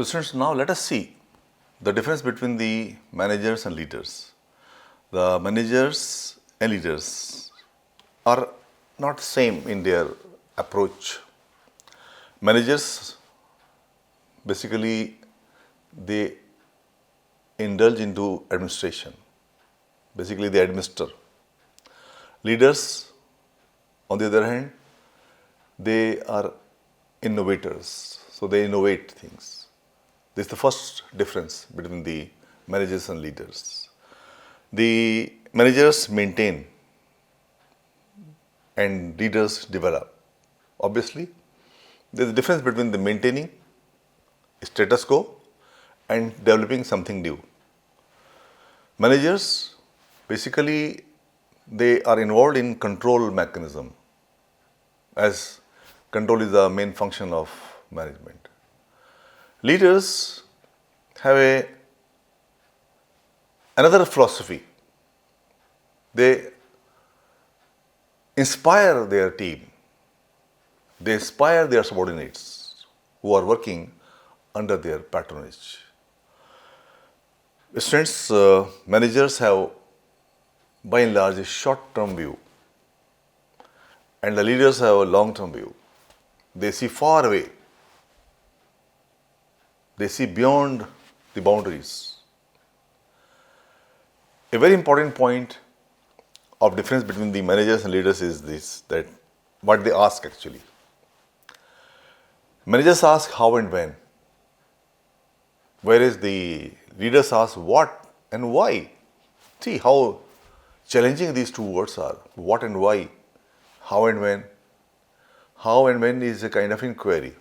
So students, now let us see the difference between the managers and leaders. The managers and leaders are not same in their approach. Managers basically they indulge into administration. Basically they administer. Leaders, on the other hand, they are innovators. So they innovate things. This is the first difference between the managers and leaders. The managers maintain and leaders develop. Obviously, there is a difference between the maintaining status quo and developing something new. Managers, basically, they are involved in control mechanism, as control is the main function of management. Leaders have another philosophy. They inspire their team. They inspire their subordinates who are working under their patronage. Students, managers have by and large a short-term view, and the leaders have a long-term view. They see far away. They see beyond the boundaries. A very important point of difference between the managers and leaders is this, that what they ask actually. Managers ask how and when, whereas the leaders ask what and why. See how challenging these two words are, what and why, how and when. How and when is a kind of inquiry.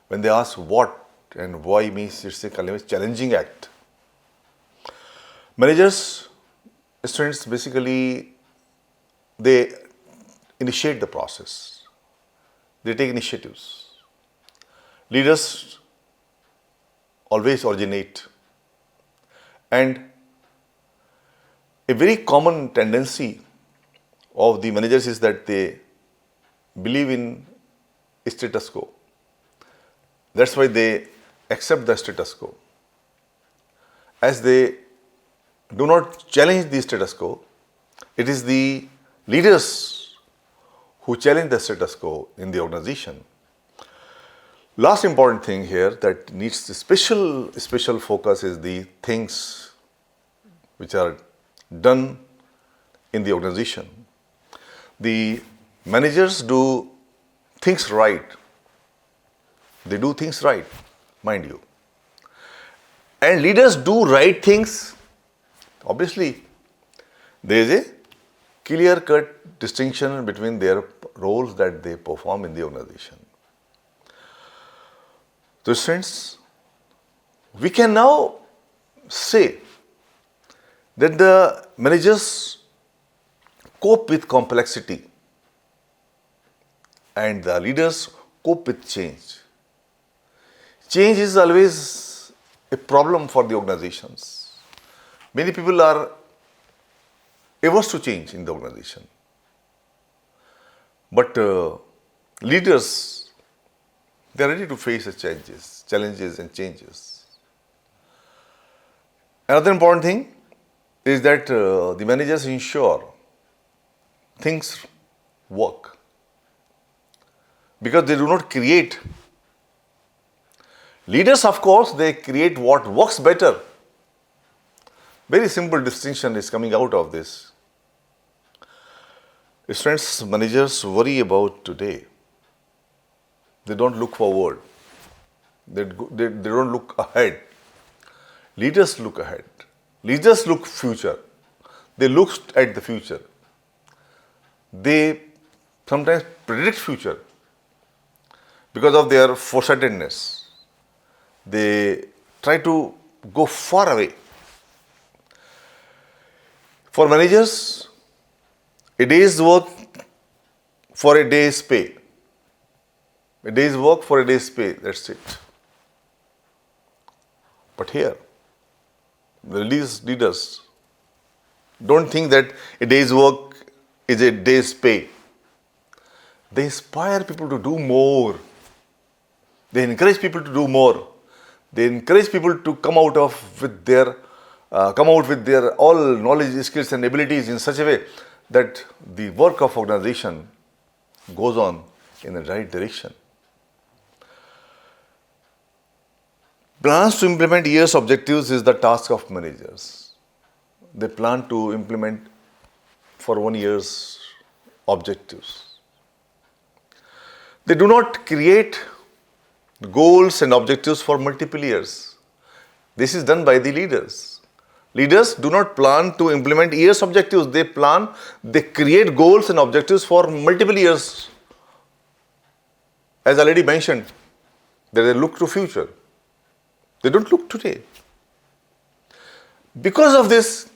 When they ask what and why means it's a kind of challenging act. Managers, students, basically they initiate the process. They take initiatives. Leaders always originate. And a very common tendency of the managers is that they believe in status quo. That's why they accept the status quo. As they do not challenge the status quo, it is the leaders who challenge the status quo in the organization. Last important thing here that needs special focus is the things which are done in the organization. The managers do things right. They do things right, mind you. And leaders do right things. Obviously, there is a clear-cut distinction between their roles that they perform in the organization. So, friends, we can now say that the managers cope with complexity and the leaders cope with change. Change is always a problem for the organizations. Many people are averse to change in the organization. But leaders, they are ready to face the challenges and changes. Another important thing is that the managers ensure things work because they do not create. Leaders, of course, they create what works better. Very simple distinction is coming out of this. Friends, managers worry about today. They don't look forward. They don't look ahead. Leaders look ahead. Leaders look future. They look at the future. They sometimes predict future because of their foresightedness. They try to go far away. For managers, a day's work for a day's pay. A day's work for a day's pay, that's it. But here, the leaders don't think that a day's work is a day's pay. They inspire people to do more. They encourage people to do more. They encourage people to come out with their all knowledge, skills, and abilities in such a way that the work of organization goes on in the right direction. Plans to implement year's objectives is the task of managers. They plan to implement for 1 year's objectives. They do not create goals and objectives for multiple years. This is done by the leaders. Leaders do not plan to implement year's objectives. They create goals and objectives for multiple years. As already mentioned, they look to future. They don't look today. Because of this,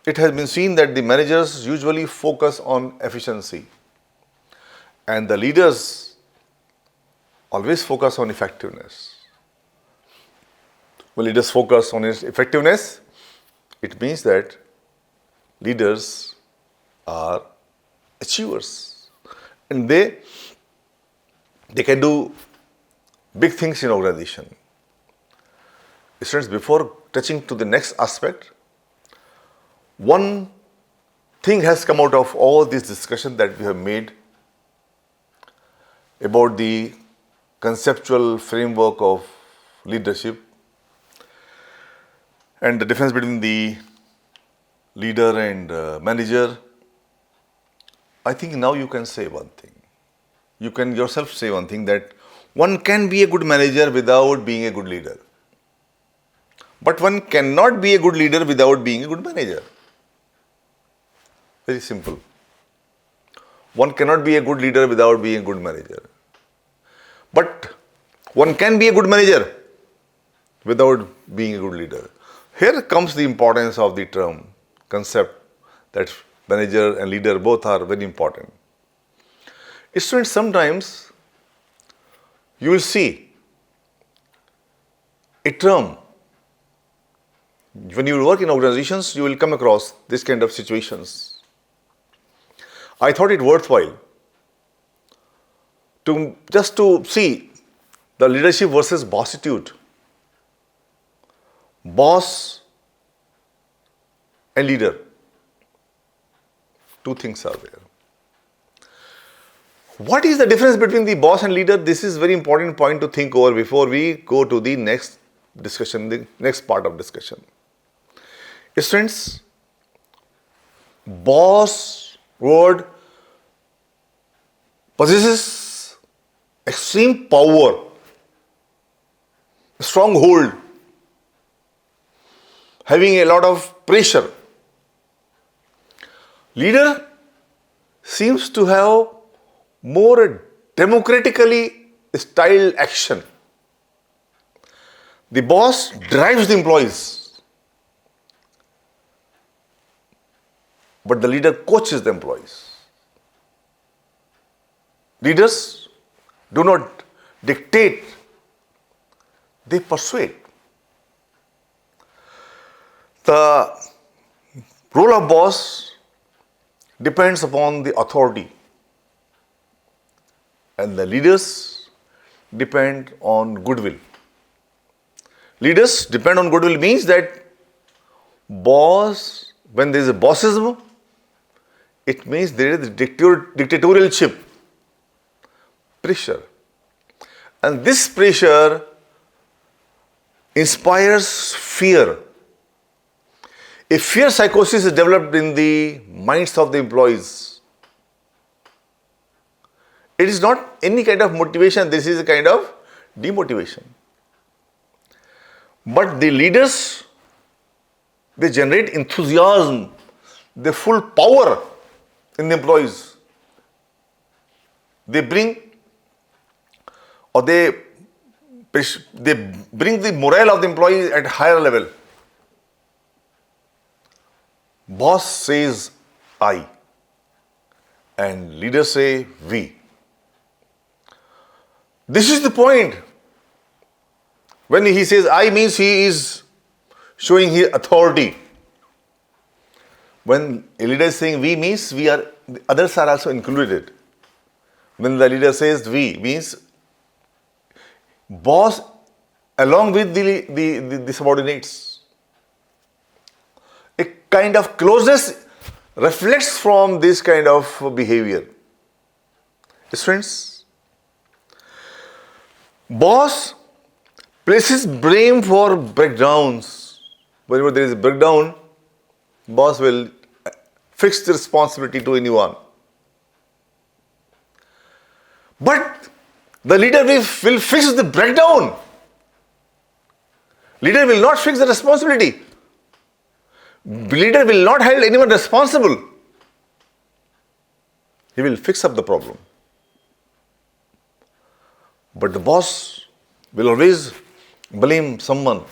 it has been seen that the managers usually focus on efficiency and the leaders always focus on effectiveness. When leaders focus on effectiveness, it means that leaders are achievers and they can do big things in organization. Students, before touching to the next aspect, one thing has come out of all this discussion that we have made about the conceptual framework of leadership and the difference between the leader and manager. I think now you can say one thing. You can yourself say one thing, that one can be a good manager without being a good leader. But one cannot be a good leader without being a good manager. Very simple. One cannot be a good leader without being a good manager. But one can be a good manager without being a good leader. Here comes the importance of the term, concept, that manager and leader both are very important. Students, sometimes you will see a term. When you work in organizations, you will come across this kind of situations. I thought it worthwhile to see the leadership versus bossitude. Boss and leader. Two things are there. What is the difference between the boss and leader? This is a very important point to think over before we go to the next discussion, the next part of discussion. Students, boss word possesses extreme power, strong hold, having a lot of pressure. Leader seems to have more democratically styled action. The boss drives the employees, but the leader coaches the employees. Leaders do not dictate, they persuade. The role of boss depends upon the authority, and the leaders depend on goodwill. Leaders depend on goodwill means that when there is a bossism, it means there is dictatorialship, pressure. And this pressure inspires fear. A fear psychosis is developed in the minds of the employees. It is not any kind of motivation, this is a kind of demotivation. But the leaders, they generate enthusiasm, they full power in the employees. They bring the morale of the employees at higher level. Boss says I and leaders say we. This is the point. When he says I means he is showing his authority. When a leader is saying we means the others are also included. When the leader says we means boss along with the subordinates. A kind of closeness reflects from this kind of behavior. Students, boss places blame for breakdowns. Whenever there is a breakdown, boss will fix the responsibility to anyone. But the leader will fix the breakdown. Leader will not fix the responsibility. Leader will not hold anyone responsible. He will fix up the problem. But the boss will always blame someone.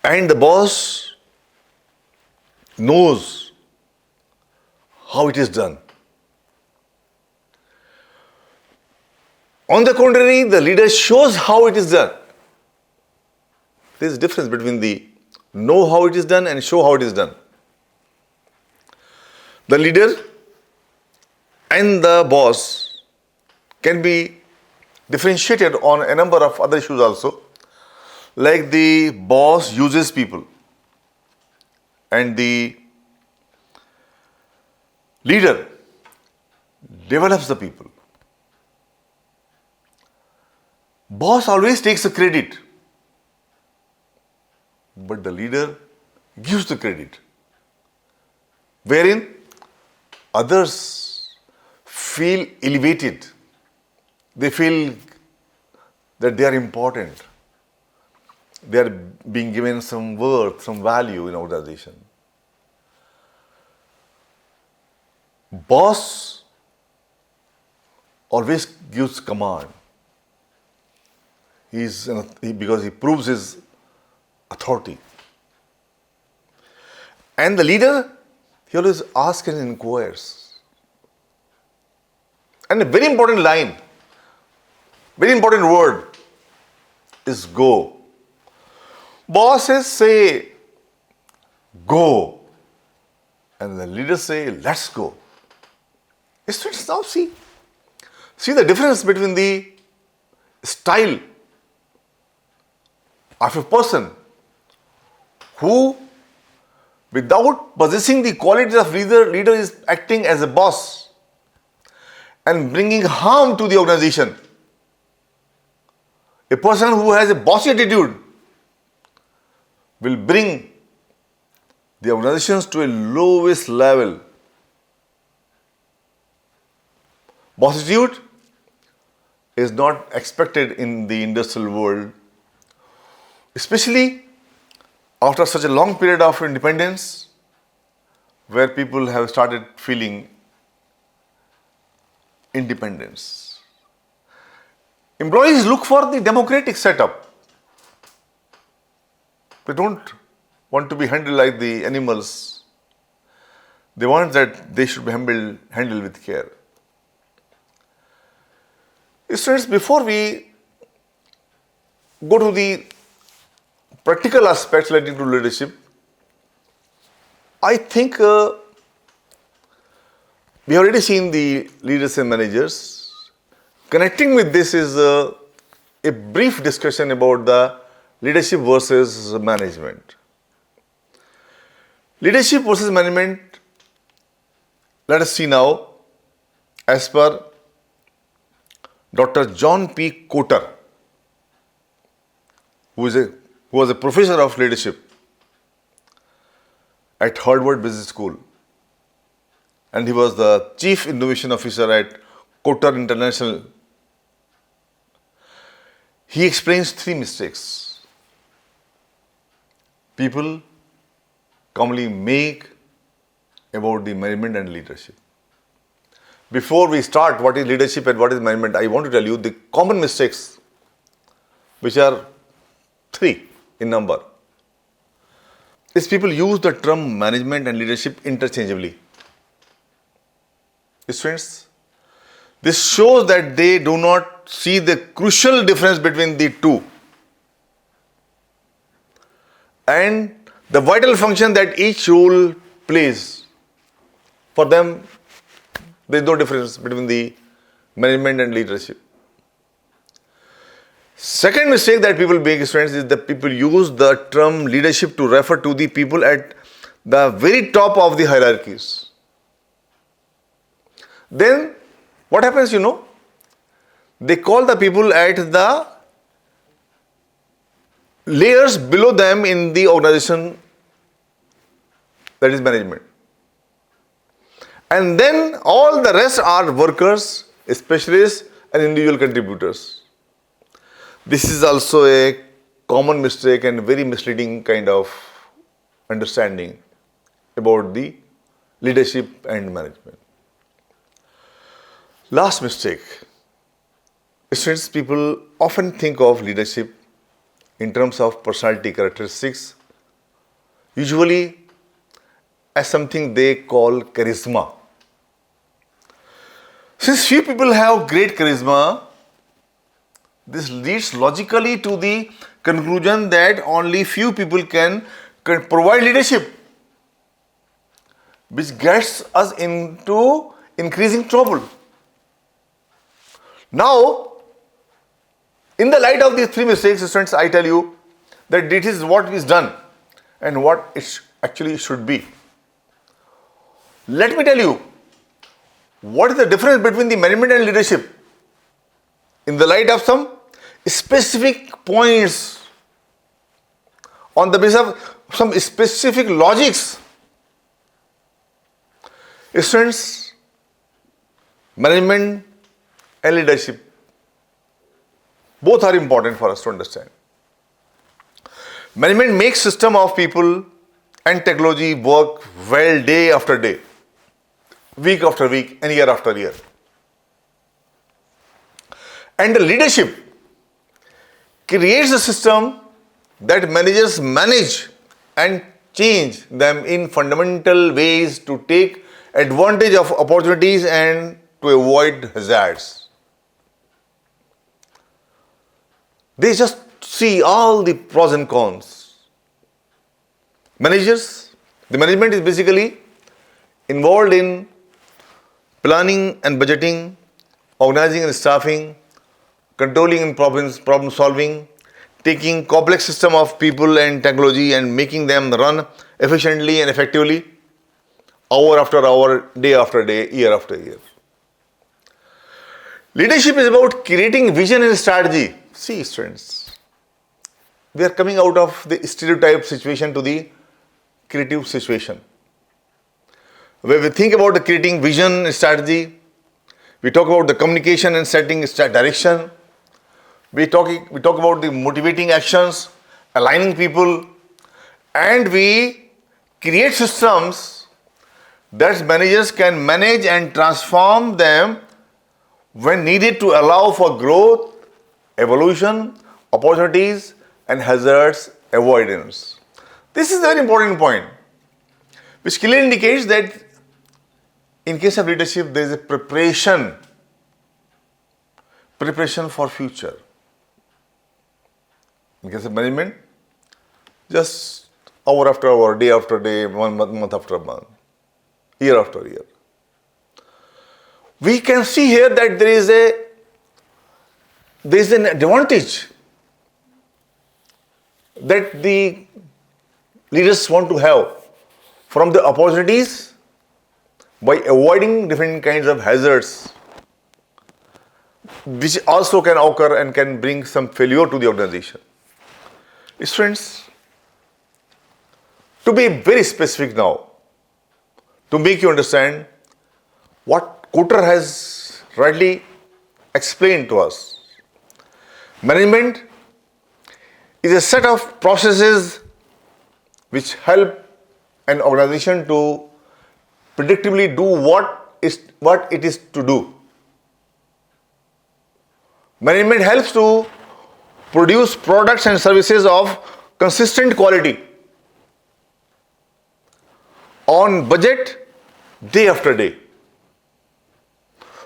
And the boss knows how it is done. On the contrary, the leader shows how it is done. There is a difference between the know how it is done and show how it is done. The leader and the boss can be differentiated on a number of other issues also. Like the boss uses people and the leader develops the people. Boss always takes the credit, but the leader gives the credit, wherein others feel elevated. They feel that they are important. They are being given some worth, some value in organization. Boss always gives command. Because he proves his authority. And the leader, he always asks and inquires. And a very important line, very important word is go. Bosses say go, and the leaders say let's go. Students, now see the difference between the style of a person who, without possessing the qualities of leader is acting as a boss and bringing harm to the organization. A person who has a bossy attitude will bring the organizations to a lowest level. Bossitude is not expected in the industrial world, especially after such a long period of independence, where people have started feeling independence. Employees look for the democratic setup. They don't want to be handled like the animals. They want that they should be handled with care. Students, before we go to the practical aspects relating to leadership, I think we have already seen the leaders and managers. Connecting with this is a brief discussion about the leadership versus management. Leadership versus management, let us see now, as per Dr. John P. Cotter, who was a professor of leadership at Harvard Business School, and he was the Chief Innovation Officer at Cotter International. He explains 3 mistakes people commonly make about the management and leadership. Before we start what is leadership and what is management, I want to tell you the common mistakes, which are 3 in number. Is people use the term management and leadership interchangeably. Students, this shows that they do not see the crucial difference between the two and the vital function that each role plays. For them, there is no difference between the management and leadership. Second mistake that people make, students, is that people use the term leadership to refer to the people at the very top of the hierarchies. Then what happens, They call the people at the layers below them in the organization, that is management. And then all the rest are workers, specialists and individual contributors. This is also a common mistake and very misleading kind of understanding about the leadership and management. Last mistake. Students, people often think of leadership in terms of personality characteristics, usually as something they call charisma. Since few people have great charisma, this leads logically to the conclusion that only few people can provide leadership, which gets us into increasing trouble. Now, in the light of these three mistakes, students, I tell you that this is what is done and what it actually should be. Let me tell you, what is the difference between the management and leadership in the light of some specific points on the basis of some specific logics. Students, management and leadership, both are important for us to understand. Management makes system of people and technology work well day after day, week after week and year after year. And the leadership creates a system that managers manage and change them in fundamental ways to take advantage of opportunities and to avoid hazards. They just see all the pros and cons. The management is basically involved in planning and budgeting, organizing and staffing, controlling and problem solving, taking complex system of people and technology and making them run efficiently and effectively, hour after hour, day after day, year after year. Leadership is about creating vision and strategy. See, students, we are coming out of the stereotype situation to the creative situation. When we think about the creating vision and strategy, we talk about the communication and setting direction. We talk about the motivating actions, aligning people, and we create systems that managers can manage and transform them when needed to allow for growth, evolution, opportunities, and hazards avoidance. This is a very important point, which clearly indicates that in case of leadership, there is a preparation for future. In case of management, just hour after hour, day after day, month after month, year after year. We can see here that there is an advantage that the leaders want to have from the opportunities by avoiding different kinds of hazards, which also can occur and can bring some failure to the organization. Students, to be very specific now, to make you understand what Kotter has rightly explained to us, management is a set of processes which help an organization to predictably do what it is to do. Management helps to produce products and services of consistent quality on budget day after day.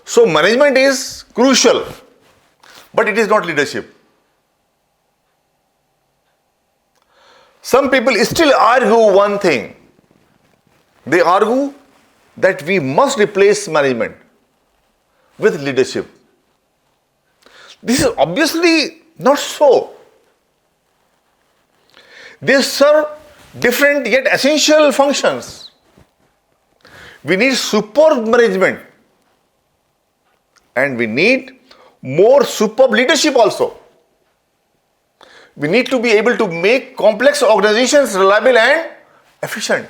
So management is crucial, but it is not leadership. Some people still argue one thing. They argue that we must replace management with leadership. This is obviously Not so. They serve different yet essential functions. We need superb management and we need more superb leadership also. We need to be able to make complex organizations reliable and efficient.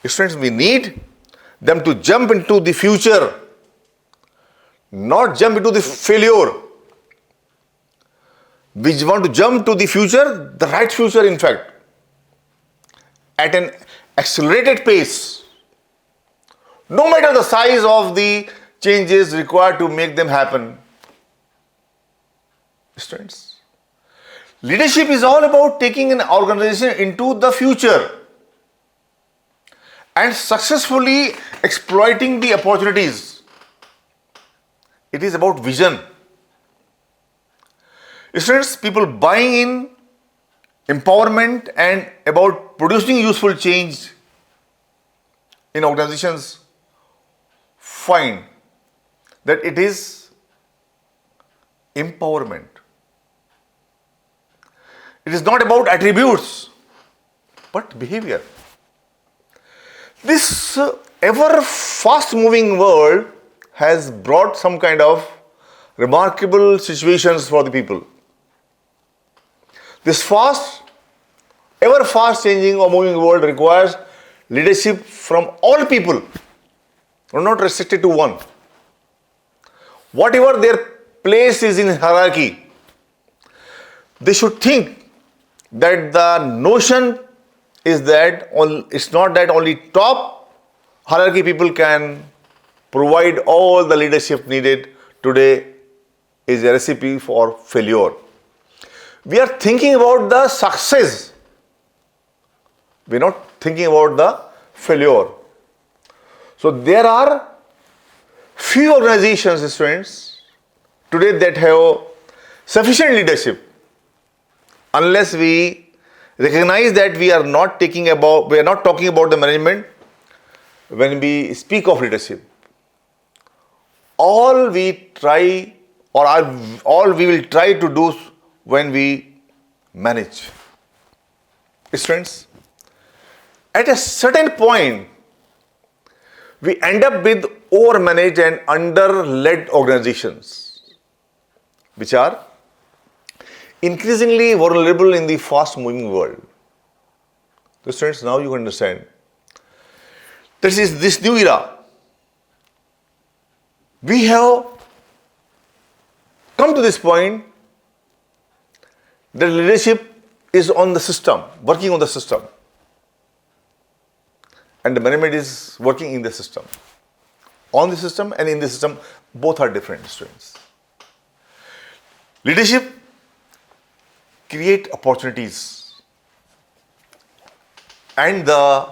Students, we need them to jump into the future, not jump into the failure. We want to jump to the future, the right future in fact, at an accelerated pace, no matter the size of the changes required to make them happen. Students, leadership is all about taking an organization into the future and successfully exploiting the opportunities. It is about vision. Students, people buying in empowerment and about producing useful change in organizations find that it is empowerment. It is not about attributes, but behavior. This ever fast moving world has brought some kind of remarkable situations for the people. This ever fast changing or moving world requires leadership from all people, not restricted to one. Whatever their place is in hierarchy, they should think that the notion is that it's not that only top hierarchy people can provide all the leadership needed today is a recipe for failure. We are thinking about the success. We are not thinking about the failure. So there are few organizations, students, today that have sufficient leadership. Unless we recognize that we are not talking about the management when we speak of leadership. All we will try to do when we manage. Students, at a certain point, we end up with over-managed and under-led organizations, which are increasingly vulnerable in the fast-moving world. So students, now you understand. This is this new era. We have come to this point that leadership is on the system, working on the system. And the management is working in the system. On the system and in the system, both are different, students. Leadership create opportunities and the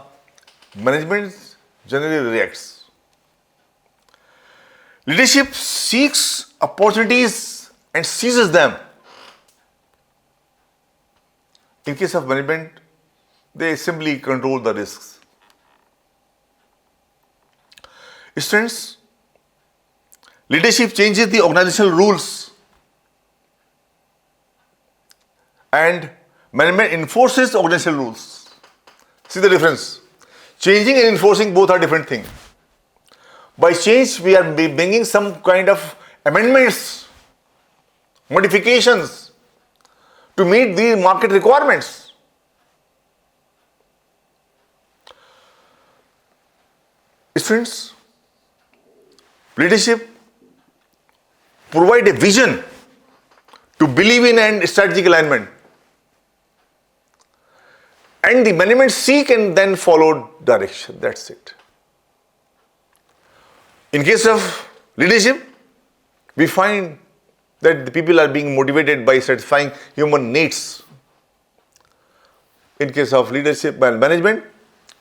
management generally reacts. Leadership seeks opportunities and seizes them. In case of management, they simply control the risks. Students, leadership changes the organizational rules and management enforces organizational rules. See the difference. Changing and enforcing both are different things. By change, we are bringing some kind of amendments, modifications to meet the market requirements. Students, leadership provide a vision to believe in and strategic alignment. And the management seek and then follow direction. That's it. In case of leadership, we find that the people are being motivated by satisfying human needs. In case of leadership and management,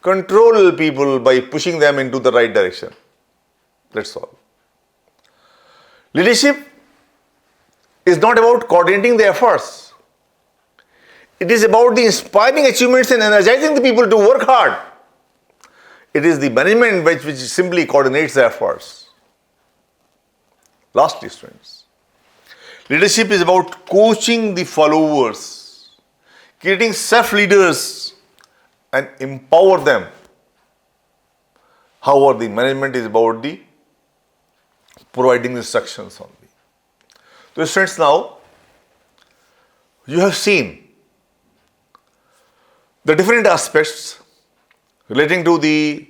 control people by pushing them into the right direction. That's all. Leadership is not about coordinating the efforts. It is about the inspiring achievements and energizing the people to work hard. It is the management which simply coordinates the efforts. Lastly, students, Leadership is about coaching the followers, creating self-leaders and empower them. However, the management is about the providing instructions only. So students, now you have seen the different aspects relating to the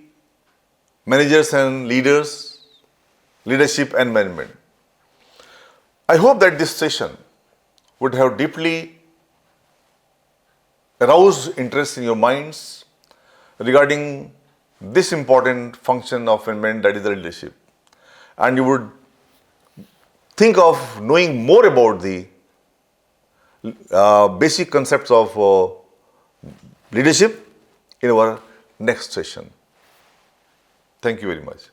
managers and leaders, leadership and management. I hope that this session would have deeply aroused interest in your minds regarding this important function of management, that is the leadership. And you would think of knowing more about the basic concepts of leadership in our next session. Thank you very much.